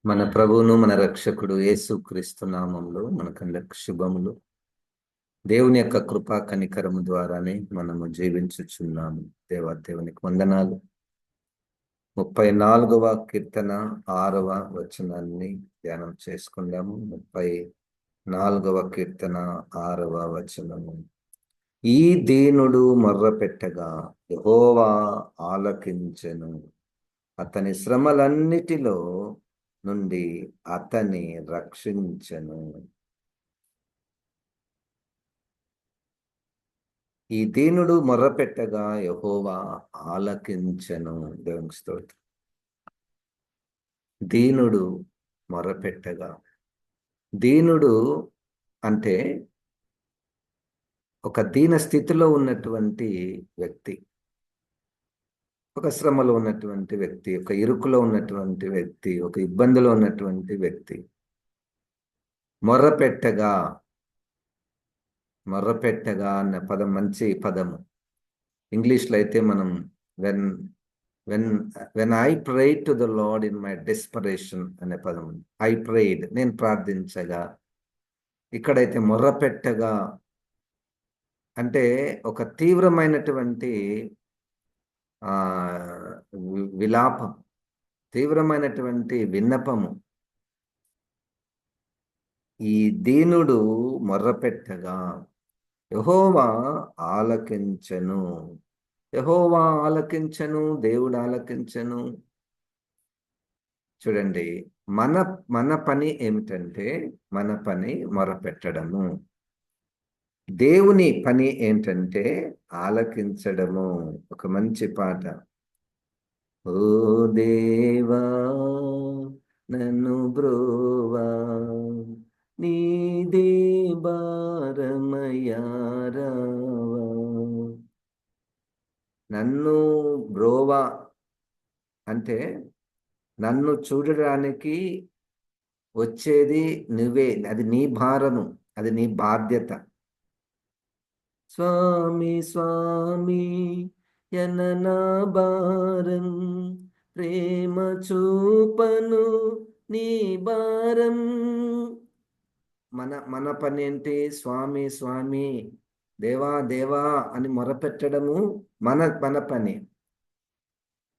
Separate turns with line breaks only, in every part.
మన ప్రభువును మన రక్షకుడు యేసుక్రీస్తు నామంలో మనకందరికి శుభములు. దేవుని యొక్క కృపా కనికరము ద్వారానే మనము జీవించుచున్నాము. దేవునికి వందనాలు. 34వ కీర్తన 6వ వచనాన్ని ధ్యానం చేసుకుందాము. 34వ కీర్తన 6వ వచనము. ఈ దీనుడు మొర్రపెట్టగా యెహోవా ఆలకించెను, అతని శ్రమలన్నిటిలో నుండి అతని రక్షించెను. ఈ దీనుడు మొర్రపెట్టగా యెహోవా ఆలకించెను. దేవునికి స్తోత్రం. దీనుడు మొర్రపెట్టగా, దీనుడు అంటే ఒక దీన స్థితిలో ఉన్నటువంటి వ్యక్తి, ఒక శ్రమలో ఉన్నటువంటి వ్యక్తి, ఒక ఇరుకులో ఉన్నటువంటి వ్యక్తి, ఒక ఇబ్బందిలో ఉన్నటువంటి వ్యక్తి మొర్రపెట్టగా. మొర్రపెట్టగా అన్న పదం మంచి పదము. ఇంగ్లీష్లో అయితే మనం when when when I prayed to the Lord in my desperation అనే పదం ఉంది. ఐ ప్రేడ్, నేను ప్రార్థించగా. ఇక్కడైతే మొర్రపెట్టగా అంటే ఒక తీవ్రమైనటువంటి విలాపం, తీవ్రమైనటువంటి విన్నపము. ఈ దీనుడు మొర్రపెట్టగా యెహోవా ఆలకించెను. యెహోవా ఆలకించెను, దేవుడు ఆలకించెను. చూడండి, మన మన పని ఏమిటంటే, మన పని మొరపెట్టడము. దేవుని పని ఏంటంటే ఆలకించడము. ఒక మంచి పాట. ఓ దేవా నన్ను బ్రోవా, నీదే భారమయ్యా రావా. నన్ను బ్రోవా అంటే నన్ను చూడడానికి వచ్చేది నువ్వే, అది నీ భారము, అది నీ బాధ్యత. స్వామి స్వామి ఎననా భారం, ప్రేమ చూపను నీ భారం. మన మన పని ఏంటి? స్వామి స్వామి, దేవా దేవా అని మొరపెట్టడము మన మన పని.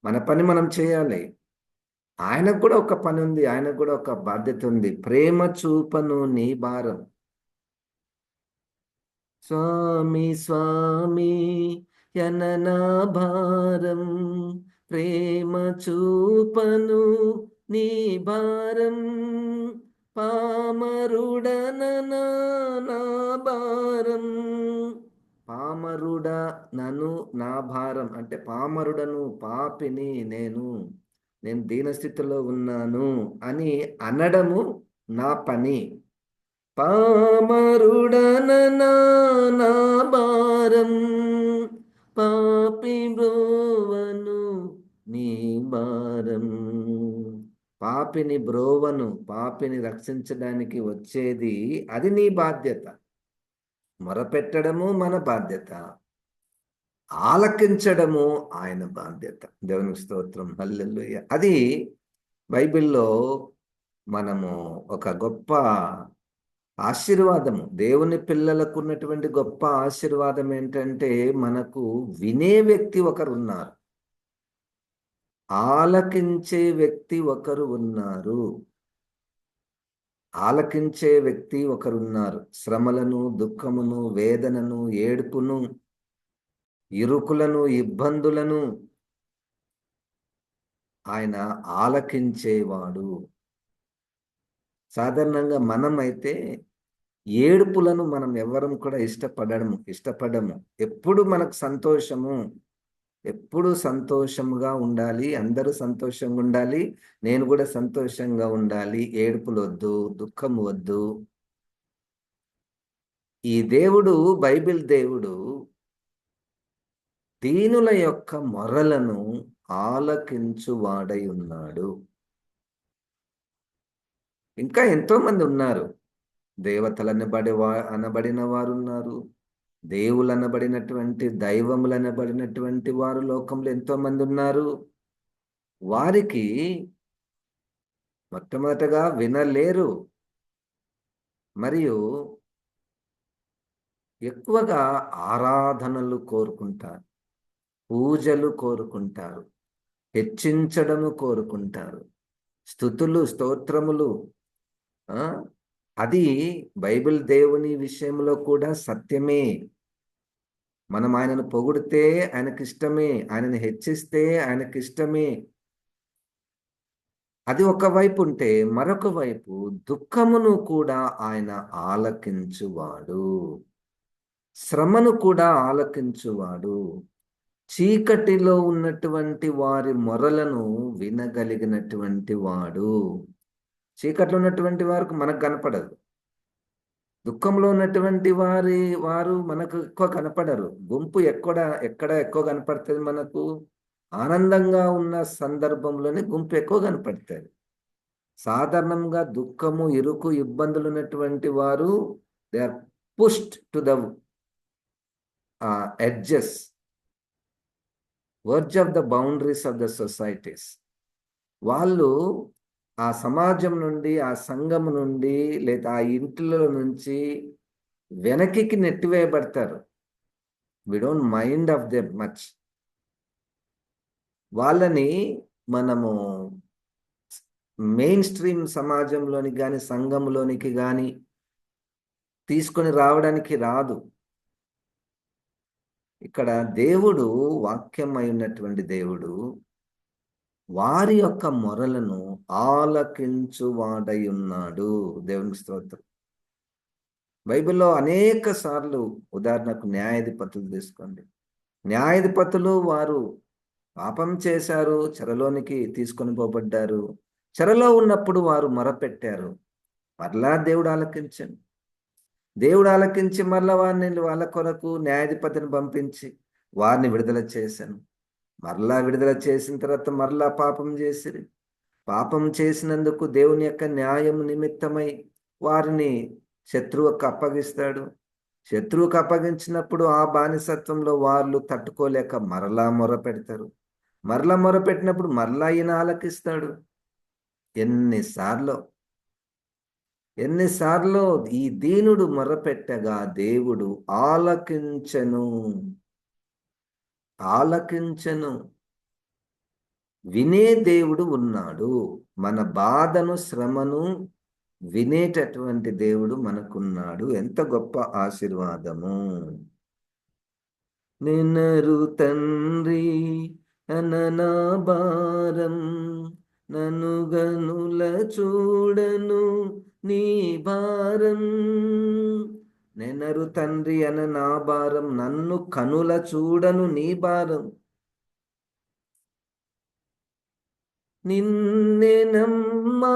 మన పని మనం చేయాలి. ఆయనకు కూడా ఒక పని ఉంది, ఆయనకు కూడా ఒక బాధ్యత ఉంది. ప్రేమ చూపను నీ భారం. స్వామి స్వామి ఎననా భారం, ప్రేమ చూపను నీ భారం. పామరుడననా నా భారం. పామరుడ నను నా భారం అంటే పామరుడను, పాపిని నేను దీనస్థితిలో ఉన్నాను అని అనడము నా పని. పామరుడననా నా భారం, పాపి బ్రోవను నీ భారం. పాపిని బ్రోవను, పాపిని రక్షించడానికి వచ్చేది అది నీ బాధ్యత. మొరపెట్టడము మన బాధ్యత, ఆలకించడము ఆయన బాధ్యత. దేవునికి స్తోత్రం, హల్లెలూయా. అది బైబిల్లో మనము ఒక గొప్ప ఆశీర్వాదము. దేవుని పిల్లలకు ఉన్నటువంటి గొప్ప ఆశీర్వాదం ఏంటంటే, మనకు వినే వ్యక్తి ఒకరు ఉన్నారు, ఆలకించే వ్యక్తి ఒకరు ఉన్నారు. ఆలకించే వ్యక్తి ఒకరున్నారు. శ్రమలను, దుఃఖమును, వేదనను, ఏడుపును, ఇరుకులను, ఇబ్బందులను ఆయన ఆలకించేవాడు. సాధారణంగా మనమైతే ఏడుపులను మనం ఎవ్వరం కూడా ఇష్టపడము. ఎప్పుడు మనకు సంతోషము, ఎప్పుడు సంతోషముగా ఉండాలి, అందరూ సంతోషంగా ఉండాలి, నేను కూడా సంతోషంగా ఉండాలి. ఏడుపులు వద్దు, దుఃఖం వద్దు. ఈ దేవుడు, బైబిల్ దేవుడు దీనుల యొక్క మొరలను ఆలకించువాడై ఉన్నాడు. ఇంకా ఎంతో మంది ఉన్నారు. దేవతలు అనబడిన వారు ఉన్నారు. దేవులు అనబడినటువంటి, దైవములు అనబడినటువంటి వారు లోకంలో ఎంతో మంది ఉన్నారు. వారికి మొట్టమొదటగా వినలేరు. మరియు ఎక్కువగా ఆరాధనలు కోరుకుంటారు, పూజలు కోరుకుంటారు, హెచ్చించడము కోరుకుంటారు, స్తుతులు, స్తోత్రములు. అది బైబిల్ దేవుని విషయంలో కూడా సత్యమే. మనం ఆయనను పొగిడితే ఆయనకిష్టమే, ఆయనని హెచ్చిస్తే ఆయనకిష్టమే. అది ఒకవైపు ఉంటే, మరొక వైపు దుఃఖమును కూడా ఆయన ఆలకించువాడు, శ్రమను కూడా ఆలకించువాడు, చీకటిలో ఉన్నటువంటి వారి మొరలను వినగలిగినటువంటి వాడు. చీకట్లో ఉన్నటువంటి వారికి మనకు కనపడదు, దుఃఖంలో ఉన్నటువంటి వారు మనకు ఎక్కువ కనపడరు. గుంపు ఎక్కడ ఎక్కువ కనపడుతుంది మనకు? ఆనందంగా ఉన్న సందర్భంలోనే గుంపు ఎక్కువ కనపడుతుంది. సాధారణంగా దుఃఖము, ఇరుకు, ఇబ్బందులు ఉన్నటువంటి వారు they are pushed to the edges, verge of the boundaries of the societies. వాళ్ళు ఆ సమాజం నుండి, ఆ సంఘం నుండి, లేదా ఆ ఇంటిలో నుంచి వెనక్కి నెట్టివేయబడతారు. We don't mind of them much. వాళ్ళని మనము మెయిన్ స్ట్రీమ్ సమాజంలోనికి కానీ, సంఘంలోనికి కానీ తీసుకొని రావడానికి రాదు. ఇక్కడ దేవుడు వాక్యం అయినటువంటి దేవుడు వారి యొక్క మొరలను ఆలకించువాడై ఉన్నాడు. దేవునికి స్తోత్రం. బైబిల్లో అనేక సార్లు, ఉదాహరణకు న్యాయాధిపతులు తీసుకోండి. న్యాయాధిపతులు వారు పాపం చేశారు, చెరలోనికి తీసుకొని పోబడ్డారు. చెరలో ఉన్నప్పుడు వారు మొరపెట్టారు, మరలా దేవుడు ఆలకించాను. దేవుడు ఆలకించి మరలా వాళ్ళ కొరకు న్యాయాధిపతిని పంపించి వారిని విడుదల చేశాను. మరలా విడుదల చేసిన తర్వాత మరలా పాపం చేసిరి. పాపం చేసినందుకు దేవుని యొక్క న్యాయం నిమిత్తమై వారిని శత్రువుకు అప్పగిస్తాడు. శత్రువుకు అప్పగించినప్పుడు ఆ బానిసత్వంలో వాళ్ళు తట్టుకోలేక మరలా మొరపెడతారు. మరలా మొరపెట్టినప్పుడు మరలా ఈయన ఆలకిస్తాడు. ఎన్నిసార్లు ఈ దీనుడు మొరపెట్టగా దేవుడు ఆలకించను. వినే దేవుడు ఉన్నాడు. మన బాధను, శ్రమను వినేటటువంటి దేవుడు మనకున్నాడు. ఎంత గొప్ప ఆశీర్వాదము! నిన్నరు తండ్రి అననా భారం, నన్ను గనుల చూడను నీ భారం. నెనరు తండ్రి అన నా భారం, నన్ను కనుల చూడను నీ భారం. నిన్నే నమ్మా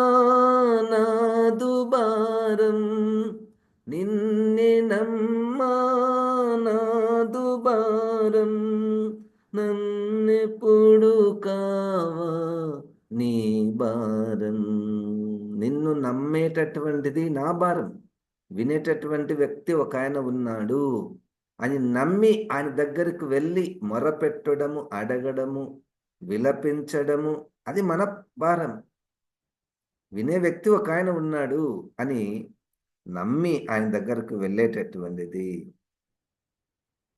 నాదు భారం, నిన్నే నమ్మా నాదు భారం, నన్నెప్పుడు కావా నీ భారం. నిన్ను నమ్మేటటువంటిది నా భారం. వినేటటువంటి వ్యక్తి ఒక ఆయన ఉన్నాడు అని నమ్మి ఆయన దగ్గరికి వెళ్ళి మొరపెట్టడము, అడగడము, విలపించడము, అది మన భారం. వినే వ్యక్తి ఒక ఆయన ఉన్నాడు అని నమ్మి ఆయన దగ్గరకు వెళ్ళేటటువంటిది.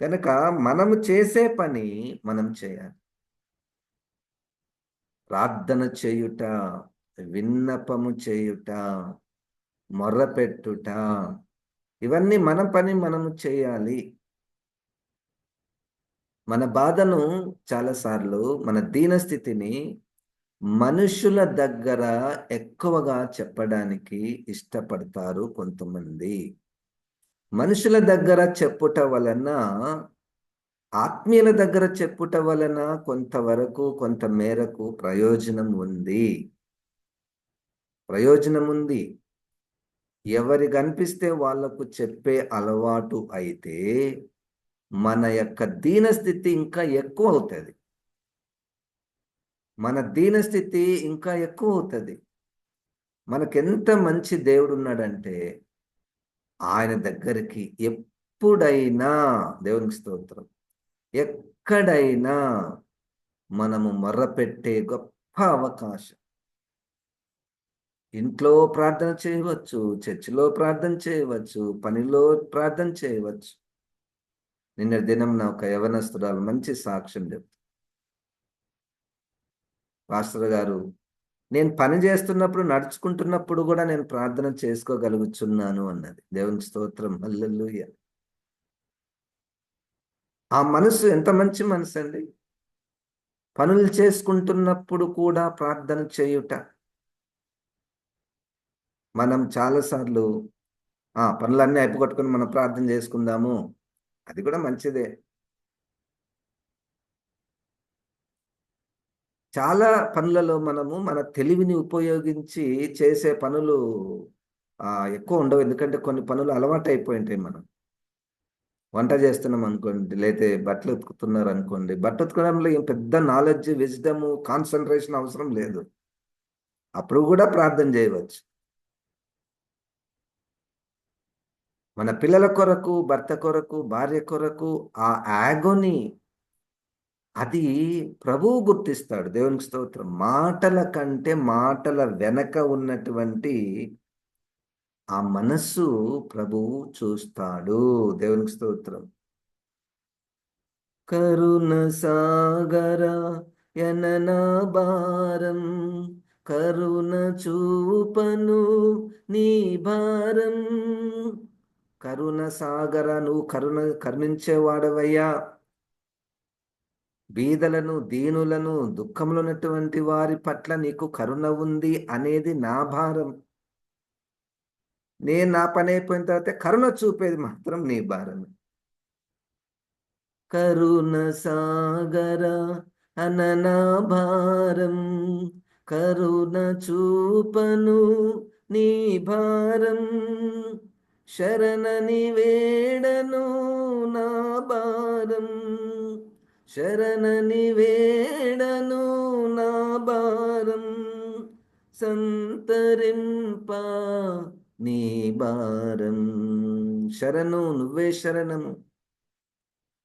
కనుక మనము చేసే పని మనం చేయాలి. ప్రార్థన చేయుట, విన్నపము చేయుట, మొర్రపెట్టుట, ఇవన్నీ మన పని మనము చేయాలి. మన బాధను చాలాసార్లు, మన దీనస్థితిని మనుషుల దగ్గర ఎక్కువగా చెప్పడానికి ఇష్టపడతారు కొంతమంది. మనుషుల దగ్గర చెప్పుట వలన, ఆత్మీయుల దగ్గర చెప్పుట వలన కొంతవరకు, కొంత మేరకు ప్రయోజనం ఉంది. ఎవరి కనిపిస్తే వాళ్లకు చెప్పే అలవాటు అయితే మన యొక్క దీనస్థితి ఇంకా ఎక్కువ అవుతుంది. మనకెంత మంచి దేవుడు ఉన్నాడంటే ఆయన దగ్గరికి ఎప్పుడైనా, దేవునికి స్తోత్రం, ఎక్కడైనా మనము మొర్రపెట్టే గొప్ప అవకాశం. ఇంట్లో ప్రార్థన చేయవచ్చు, చర్చిలో ప్రార్థన చేయవచ్చు, పనిలో ప్రార్థన చేయవచ్చు. నిన్న దినం నా ఒక యవనస్తురాలు మంచి సాక్ష్యం చెప్తుంది. పాస్టర్ గారు, నేను పని చేస్తున్నప్పుడు, నడుచుకుంటున్నప్పుడు కూడా నేను ప్రార్థన చేసుకోగలుగుచున్నాను అన్నది. దేవునికి స్తోత్రం, హల్లెలూయా. ఆ మనసు ఎంత మంచి మనసు అండి. పనులు చేసుకుంటున్నప్పుడు కూడా ప్రార్థన చేయుట. మనం చాలాసార్లు పనులన్నీ అయిపోగొట్టుకొని మనం ప్రార్థన చేసుకుందాము, అది కూడా మంచిదే. చాలా పనులలో మనము మన తెలివిని ఉపయోగించి చేసే పనులు ఎక్కువ ఉండవు. ఎందుకంటే కొన్ని పనులు అలవాటు అయిపోయి ఉంటాయి. మనం వంట చేస్తున్నాం అనుకోండి, లేతే బట్టలు ఉతుకుతున్నారు అనుకోండి, బట్టలు ఉతకడంలో ఏం పెద్ద నాలెడ్జ్, విజ్డమ్, కాన్సన్ట్రేషన్ అవసరం లేదు. అప్పుడు కూడా ప్రార్థన చేయవచ్చు. మన పిల్లల కొరకు, భర్త కొరకు, భార్య కొరకు ఆ యాగోని అది ప్రభువు గుర్తిస్తాడు. దేవునికి స్తోత్రం. మాటల కంటే మాటల వెనక ఉన్నటువంటి ఆ మనస్సు ప్రభువు చూస్తాడు. దేవునికి స్తోత్రం. కరుణ సాగర యనన భారం, కరుణ చూపను నీ భారం. కరుణ సాగర, నువ్వు కరుణించేవాడవయ్యా. బీదలను, దీనులను, దుఃఖంలో ఉన్నటువంటి వారి పట్ల నీకు కరుణ ఉంది అనేది నా భారం. నేను నా పని అయిపోయిన తర్వాత కరుణ చూపేది మాత్రం నీ భారం. కరుణ సాగర అననా భారం, కరుణ చూపను నీ భారం. శరణని వేడను నా భారం, శరణని వేడను నా భారం. సంతరింప నీ భారం. శరణు, నువ్వే శరణము,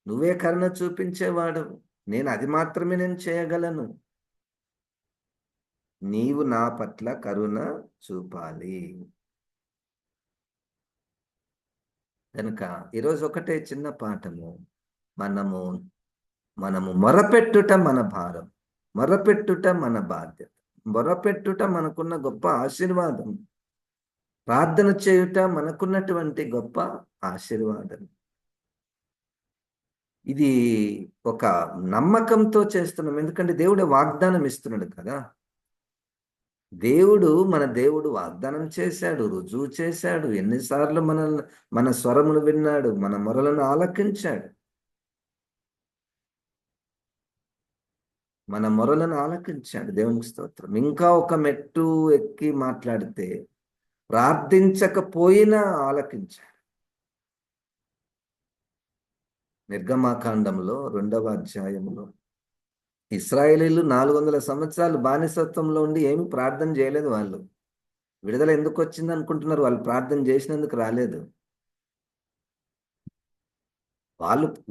నువ్వే కరుణ చూపించేవాడు. అది మాత్రమే నేను చేయగలను. నీవు నా పట్ల కరుణ చూపాలి. కనుక ఈరోజు ఒకటే చిన్న పాఠము. మనము మొరపెట్టుట మన భారం, మొరపెట్టుట మన బాధ్యత, మొరపెట్టుట మనకున్న గొప్ప ఆశీర్వాదం, ప్రార్థన చేయుట మనకున్నటువంటి గొప్ప ఆశీర్వాదం. ఇది ఒక నమ్మకంతో చేస్తున్నాం. ఎందుకంటే దేవుడు వాగ్దానం ఇస్తున్నాడు కదా. మన దేవుడు వాగ్దానం చేశాడు, రుజువు చేశాడు. ఎన్నిసార్లు మన స్వరములు విన్నాడు, మన మొరలను ఆలకించాడు. మన మొరలను ఆలకించాడు. దేవునికి స్తోత్రం. ఇంకా ఒక మెట్టు ఎక్కి మాట్లాడితే, ప్రార్థించకపోయినా ఆలకించాడు. నిర్గమాకాండంలో 2వ అధ్యాయంలో ఇశ్రాయేలీలు 400 సంవత్సరాలు బానిసత్వంలో ఉండి ఏమి ప్రార్థన చేయలేదు. వాళ్ళు విడుదల ఎందుకు వచ్చింది అనుకుంటున్నారు? వాళ్ళు ప్రార్థన చేసినందుకు రాలేదు.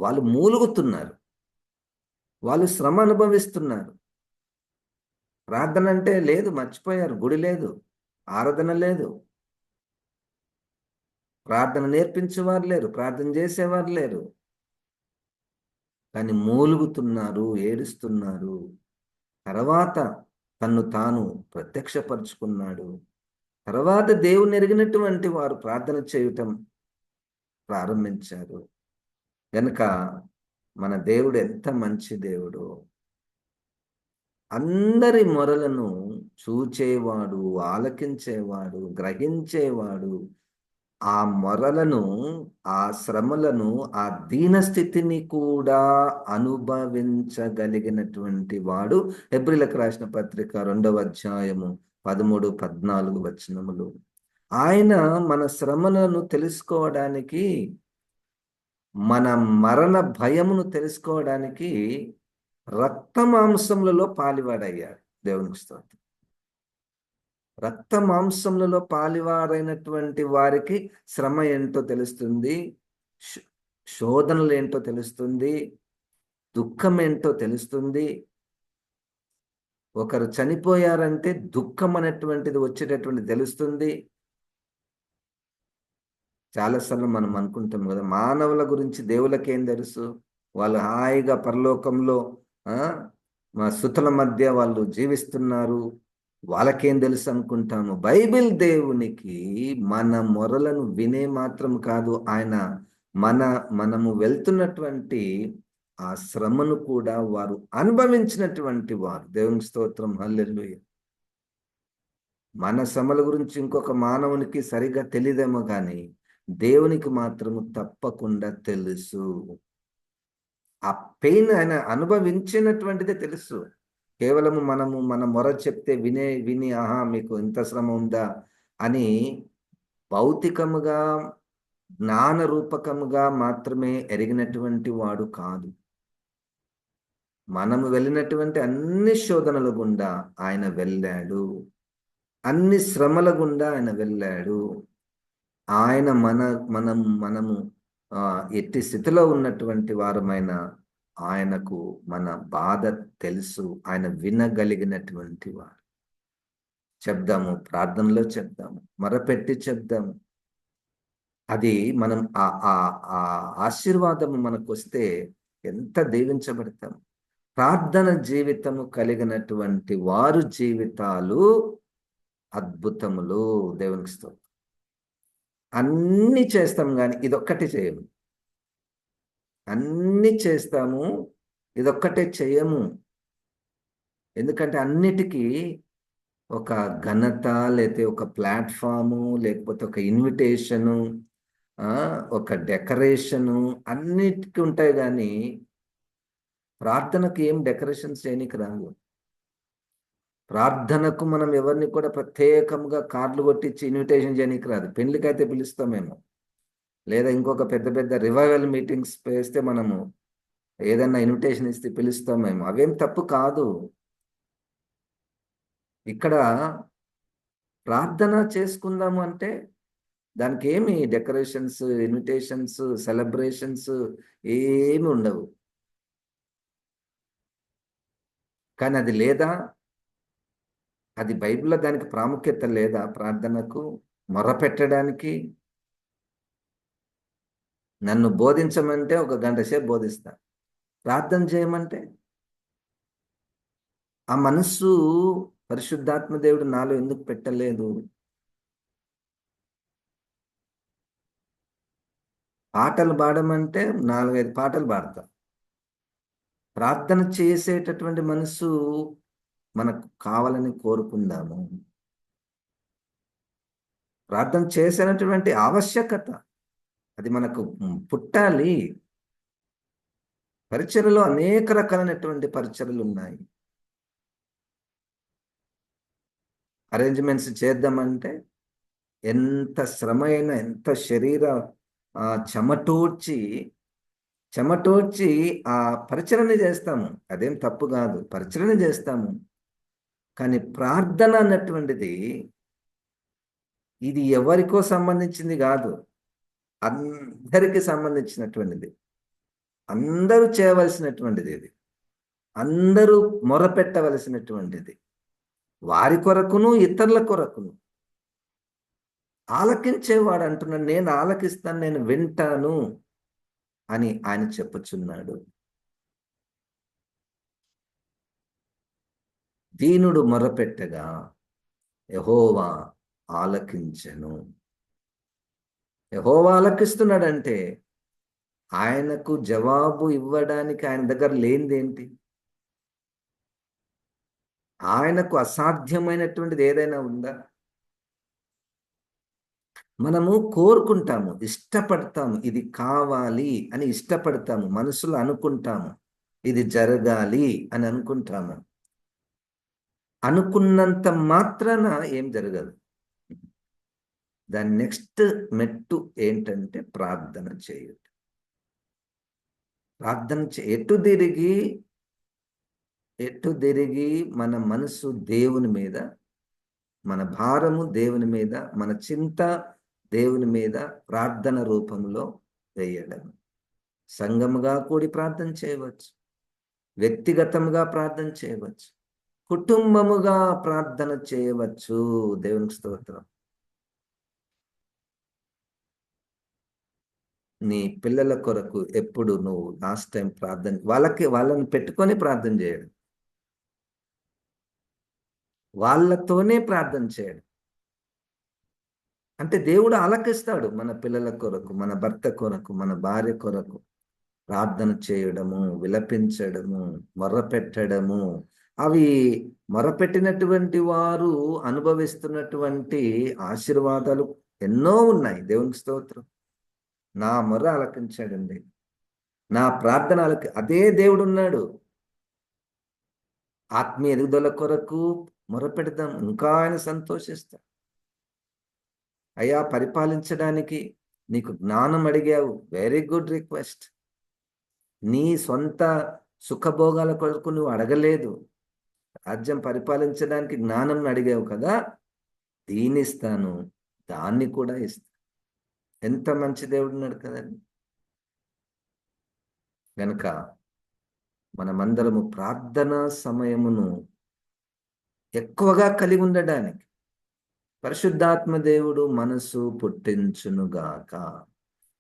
వాళ్ళు మూలుగుతున్నారు, వాళ్ళు శ్రమ అనుభవిస్తున్నారు. ప్రార్థన అంటే లేదు, మర్చిపోయారు. గుడి లేదు, ఆరాధన లేదు, ప్రార్థన నేర్పించేవారు లేరు, ప్రార్థన చేసేవారు లేరు. కానీ మూలుగుతున్నారు, ఏడుస్తున్నారు. తర్వాత తన్ను తాను ప్రత్యక్షపరుచుకున్నాడు. తర్వాత దేవుని ఎరిగినటువంటి వారు ప్రార్థన చేయటం ప్రారంభించారు. గనుక మన దేవుడు ఎంత మంచి దేవుడు. అందరి మొరలను చూచేవాడు, ఆలకించేవాడు, గ్రహించేవాడు. ఆ మొరలను, ఆ శ్రమలను, ఆ దీనస్థితిని కూడా అనుభవించగలిగినటువంటి వాడు. హెబ్రీయులకు రాసిన పత్రిక 2వ అధ్యాయము 13, 14 వచనములు. ఆయన మన శ్రమలను తెలుసుకోవడానికి, మన మరణ భయమును తెలుసుకోవడానికి రక్త మాంసములలో పాలివాడయ్యాడు. దేవునికి స్తోత్రం. రక్త మాంసములలో పాలివారైనటువంటి వారికి శ్రమ ఏంటో తెలుస్తుంది, శోధనలు ఏంటో తెలుస్తుంది, దుఃఖం ఏంటో తెలుస్తుంది. ఒకరు చనిపోయారంటే దుఃఖం అనేటువంటిది వచ్చేటటువంటి తెలుస్తుంది. చాలాసార్లు మనం అనుకుంటాం కదా, మానవుల గురించి దేవులకేం తెలుసు, వాళ్ళు హాయిగా పరలోకంలో మా సుతుల మధ్య వాళ్ళు జీవిస్తున్నారు, వాళ్ళకేం తెలుసు అనుకుంటాము. బైబిల్ దేవునికి మన మొరలను వినే మాత్రం కాదు, ఆయన మనము వెళ్తున్నటువంటి ఆ శ్రమను కూడా వారు అనుభవించినటువంటి వారు. దేవుని స్తోత్రం, హల్లెలూయా. మన శ్రమల గురించి ఇంకొక మానవునికి సరిగ్గా తెలియదేమో కానీ దేవునికి మాత్రము తప్పకుండా తెలుసు. ఆ పెయిన్ ఆయన అనుభవించినటువంటిదే తెలుసు. కేవలము మన మొర చెప్తే విని ఆహా మీకు ఇంత శ్రమ ఉందా అని భౌతికముగా జ్ఞాన రూపకముగా మాత్రమే ఎరిగినటువంటి వాడు కాదు. మనము వెళ్ళినటువంటి అన్ని శోధనల గుండా ఆయన వెళ్ళాడు, అన్ని శ్రమల గుండా ఆయన వెళ్ళాడు. ఆయన మనము ఎట్టి స్థితిలో ఉన్నటువంటి వారమైన ఆయనకు మన బాధ తెలుసు. ఆయన వినగలిగినటువంటి వాడు. చెప్దాము, ప్రార్థనలో చెప్దాము, మొరపెట్టి చెప్దాము. అది మనం ఆ ఆశీర్వాదము మనకు వస్తే ఎంత దీవించబడతాము. ప్రార్థన జీవితము కలిగినటువంటి వారు జీవితాలు అద్భుతములు. దేవునికి స్తోత్రం. అన్నీ చేస్తాం కానీ ఇదొక్కటి చేయము. అన్నీ చేస్తాము, ఇదొక్కటే చేయము. ఎందుకంటే అన్నిటికీ ఒక ఘనత, లేకపోతే ఒక ప్లాట్ఫాము, లేకపోతే ఒక ఇన్విటేషను, ఒక డెకరేషను అన్నిటికీ ఉంటాయి. కానీ ప్రార్థనకు ఏం డెకరేషన్స్ చేయనికి రాదు. ప్రార్థనకు మనం ఎవరిని కూడా ప్రత్యేకంగా కార్డులు కొట్టించి ఇన్విటేషన్ చేయడానికి రాదు. పెళ్లికైతే పిలుస్తామేమో, లేదా ఇంకొక పెద్ద పెద్ద రివైవల్ మీటింగ్స్ వేస్తే మనము ఏదన్నా ఇన్విటేషన్ ఇస్తే పిలుస్తామేమో. అవేం తప్పు కాదు. ఇక్కడ ప్రార్థన చేసుకుందాము అంటే దానికి ఏమి డెకరేషన్స్, ఇన్విటేషన్స్, సెలబ్రేషన్స్ ఏమి ఉండవు. కానీ అది లేదా, అది బైబిల్లో దానికి ప్రాముఖ్యత లేదా? ప్రార్థనకు మొరపెట్టడానికి నన్ను బోధించమంటే 1 గంట సేపు బోధిస్తా. ప్రార్థన చేయమంటే ఆ మనస్సు పరిశుద్ధాత్మ దేవుడు నాలో ఎందుకు పెట్టలేదు? పాటలు పాడమంటే 4-5 పాటలు పాడతా. ప్రార్థన చేసేటటువంటి మనసు మనకు కావాలని కోరుకుందాము. ప్రార్థన చేసేటటువంటి ఆవశ్యకత అది మనకు పుట్టాలి. పరిచర్యలో అనేక రకాలైనటువంటి పరిచర్యలు ఉన్నాయి. అరేంజ్మెంట్స్ చేద్దామంటే ఎంత శ్రమ అయినా, ఎంత శరీర చెమటోడ్చి ఆ పరిచరణ చేస్తాము. అదేం తప్పు కాదు, పరిచరణ చేస్తాము. కానీ ప్రార్థన అన్నటువంటిది ఇది ఎవరికో సంబంధించింది కాదు, అందరికీ సంబంధించినటువంటిది. అందరూ చేయవలసినటువంటిది ఇది. అందరూ మొరపెట్టవలసినటువంటిది. వారి కొరకును, ఇతరుల కొరకును. ఆలకించేవాడు అంటున్నాడు, నేను ఆలకిస్తాను, నేను వింటాను అని ఆయన చెప్పుచున్నాడు. దీనుడు మొరపెట్టగా యెహోవా ఆలకించెను. యెహోవా ఆలకిస్తున్నాడంటే ఆయనకు జవాబు ఇవ్వడానికి ఆయన దగ్గర లేనిదేంటి? ఆయనకు అసాధ్యమైనటువంటిది ఏదైనా ఉందా? మనము కోరుకుంటాము, ఇష్టపడతాము, ఇది కావాలి అని ఇష్టపడతాము, మనసులో అనుకుంటాము, ఇది జరగాలి అని అనుకుంటాము. అనుకున్నంత మాత్రాన ఏం జరగదు. దాని నెక్స్ట్ మెట్టు ఏంటంటే ప్రార్థన చేయుట. ప్రార్థన ఎటు తిరిగి మన మనసు దేవుని మీద, మన భారము దేవుని మీద, మన చింత దేవుని మీద ప్రార్థన రూపంలో వేయడం. సంఘముగా కూడి ప్రార్థన చేయవచ్చు, వ్యక్తిగతంగా ప్రార్థన చేయవచ్చు, కుటుంబముగా ప్రార్థన చేయవచ్చు. దేవునికి స్తోత్రం. నీ పిల్లల కొరకు ఎప్పుడు నువ్వు లాస్ట్ టైం వాళ్ళని పెట్టుకొని ప్రార్థన చేయడం, వాళ్ళతోనే ప్రార్థన చేయడం. అంటే దేవుడు ఆలకిస్తాడు మన పిల్లల కొరకు, మన భర్త కొరకు, మన భార్య కొరకు ప్రార్థన చేయడము, విలపించడము, మొర్రపెట్టడము. అవి మొరపెట్టినటువంటి వారు అనుభవిస్తున్నటువంటి ఆశీర్వాదాలు ఎన్నో ఉన్నాయి. దేవునికి స్తోత్రం. నా మొర్ర ఆలకించాడండి, నా ప్రార్థన అదే దేవుడు ఉన్నాడు. ఆత్మీయ ఎదుగుదల కొరకు మొరపెడదాం, ఇంకా ఆయన సంతోషిస్తాం. అయ్యా, పరిపాలించడానికి నీకు జ్ఞానం అడిగావు, వెరీ గుడ్ రిక్వెస్ట్. నీ సొంత సుఖభోగాల కొరకు నువ్వు అడగలేదు, రాజ్యం పరిపాలించడానికి జ్ఞానం అడిగావు కదా, దీన్ని ఇస్తాను, దాన్ని కూడా ఇస్తాను. ఎంత మంచి దేవుడు ఉన్నాడు కదండి. కనుక మనమందరము ప్రార్థనా సమయమును ఎక్కువగా కలిగి ఉండడానికి పరిశుద్ధాత్మ దేవుడు మనసు పుట్టించునుగాక.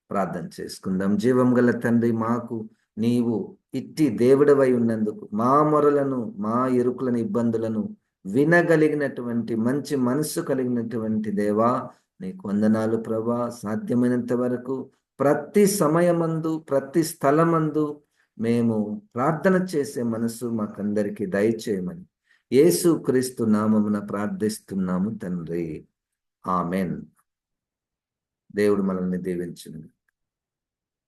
ప్రార్థన చేసుకుందాం. జీవం గల తండ్రి, మాకు నీవు ఇట్టి దేవుడవై ఉన్నందుకు, మా మొరలను, మా ఇరుకులను, ఇబ్బందులను వినగలిగినటువంటి మంచి మనస్సు కలిగినటువంటి దేవా, నీకు వందనాలు ప్రభా. సాధ్యమైనంత వరకు ప్రతి సమయమందు, ప్రతి స్థలమందు మేము ప్రార్థన చేసే మనసు మాకందరికీ దయచేయమని యేసు క్రీస్తు నామమున ప్రార్థిస్తున్నాము తండ్రి. ఆమెన్. దేవుడు మనల్ని దీవించును.